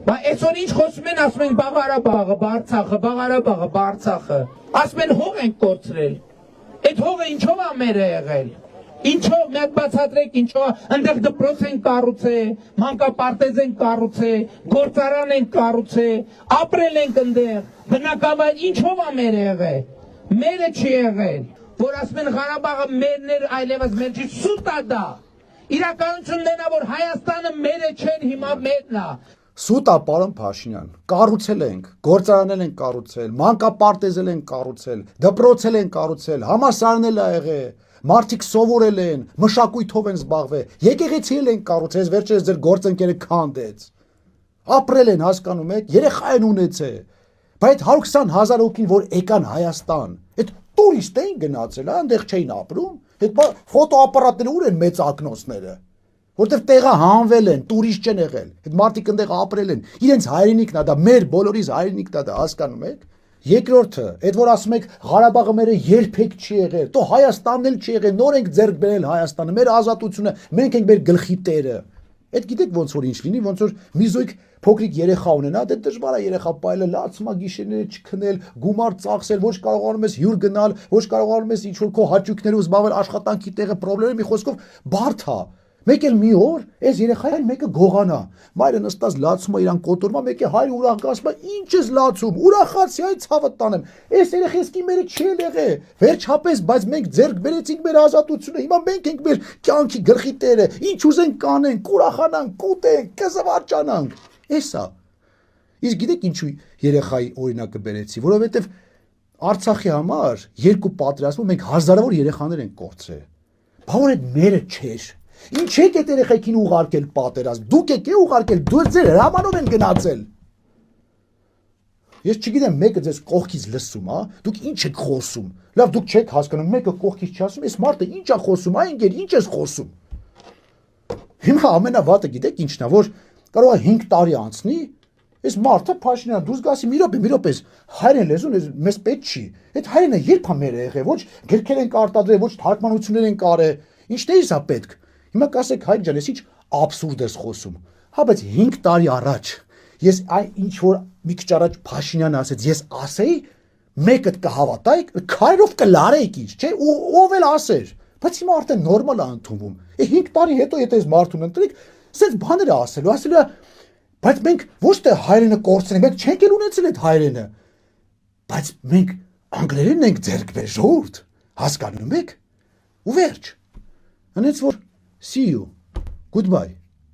Բա այսօր ինչ խոսում են, ասում են Ղարաբաղը, Արցախը, ասում են հող ենք կորցրել, այդ հողը ինչով է մերը եղել, ինչով, մի հատ բացատրեք, ինչով, ընդեղ դպրոց են կառուցել, մանկապարտեզ են կառուցել, գործարան են կառուցել, ապրել ենք ընդեղ, բնակավայր, ինչով է մերը եղել, մերը չի եղել, որ ասում են Ղարաբաղը մերն էր, այլևս մեր չի, սուտ է դա, իրականությունն է, որ Հայաստանը մերը չէր, հիմա մերն է։ Սուտ է, պարոն Փաշինյան, կառուցել ենք, գործարանել ենք կառուցել, մանկապարտեզել ենք կառուցել, դպրոցել ենք կառուցել, համալսարանել ա եղել, մարդիկ սովորել են, մշակույթով են զբաղվել, եկեղեցիել են կառուցել, վերջերս ձեր գործընկերը քանդեց, ապրել են, հասկանում եք, երեխա են ունեցել, բայց 120,000 հոգին, որ եկան Հայաստան, այդ տուրիստ էին գնացել, այնտեղ չէին ապրում, այդ ֆոտոապարատները ուր են մեծ ակնոցները, որտեվ տեղը հանվել են, տուրիստ չեն եղել, այդ մարդիկ այնտեղ ապրել են, իրենց հայրենիքն է դա, մեր բոլորիս հայրենիքն է դա, հասկանում եք։ Երկրորդը, այդ որ ասում եք Ղարաբաղը մերը երբեք չի եղել, то Հայաստանն էլ չի եղել, նոր ենք ձեռք բերել Հայաստանը, մեր ազատությունը, մենք ենք մեր գլխի տերը։ Այդ գիտեք ոնց որ ինչ լինի, ոնց որ մի զույգ փոքրիկ երեխա ունենա, դե դժվար է երեխա պայելը լացումա գիշերները չքնել, գումար ծախսել, ոչ կարողանում ես հյուր գնալ, ոչ կարողանում ես ինչ որ քո հաճույքներով զբաղվել, աշխատանքի տեղը պրոբլեմը մի խոսքով բարդ է։ Մեկ էլ մի օր այս երեխային մեկը գողանա, մայրը նստած լացում է իրան կոտորում, մեկը հայրը ուրախ ասում է ինչ ես լացում, ուրախացի այ ցավը տանեմ, այս երեխեստի մերը չի եղել, վերջապես, բայց մենք ձեռք բերեցինք մեր ազատությունը, հիմա մենք ենք մեր կյանքի գլխի տերը, ինչ ուզենք կանենք, ուրախանանք, կուտենք, կզվարճանանք, էսա։ Իսկ գիտեք ինչու երեխայի օրինակը բերեցի, որովհետև Արցախի համար երկու պատերազմում մենք հազարավոր երեխաներ ենք կորցրել, բավարար այդ մերը չէր։ Ինչ եք այդ երեխեքին ուղարկել պատերազմ, դուք եք ուղարկել, դուք ձեր հրամանով են գնացել։ Ես չգիտեմ, մեկը ձեզ կողքից լսում, հա, դուք ինչ եք խոսում։ Լավ, դուք չեք հասկանում, մեկը կողքից չի ասում, այս մարդը ինչ է խոսում, այ ընկեր, ինչ ես խոսում։ Հիմա ամենավատը գիտեք ինչն է, որ կարող է 5 տարի անցնի, այս մարդը Փաշինյան դուրս գասի մի րոպե, հայրեն լեզուն մեզ պետք չի։ Այդ հայրենը երբ է մեր եղել, ոչ գրքեր են արտադրել, ոչ թարգմանություններ են կարել, ինչն է իսա պետք։ Հիմա կասեք հայր ջան, ես ինչ աբսուրդ ես խոսում։ Հա, բայց 5 տարի առաջ ես այն ինչ որ մի քիչ առաջ Փաշինյանը ասեց, ես ասեի, մեկը կհավատայի, քայլով կլարեիք ինչ, չէ, ով էլ ասեր։ Բայց հիմա արդեն նորմալ է ընդունվում։ 5 տարի հետո եթե ես մարդուն ընտրեք, սենց բաներ է ասելու է, բայց մենք ոչ թե հայրենը կորցնենք, մենք չենք էլ ունեցել այդ հայրենը։ Բայց մենք անգլերենն ենք ձեռք բերել, ժողովուրդ, հասկանում եք։ Ու վերջ։ Հենց որ see you. Goodbye.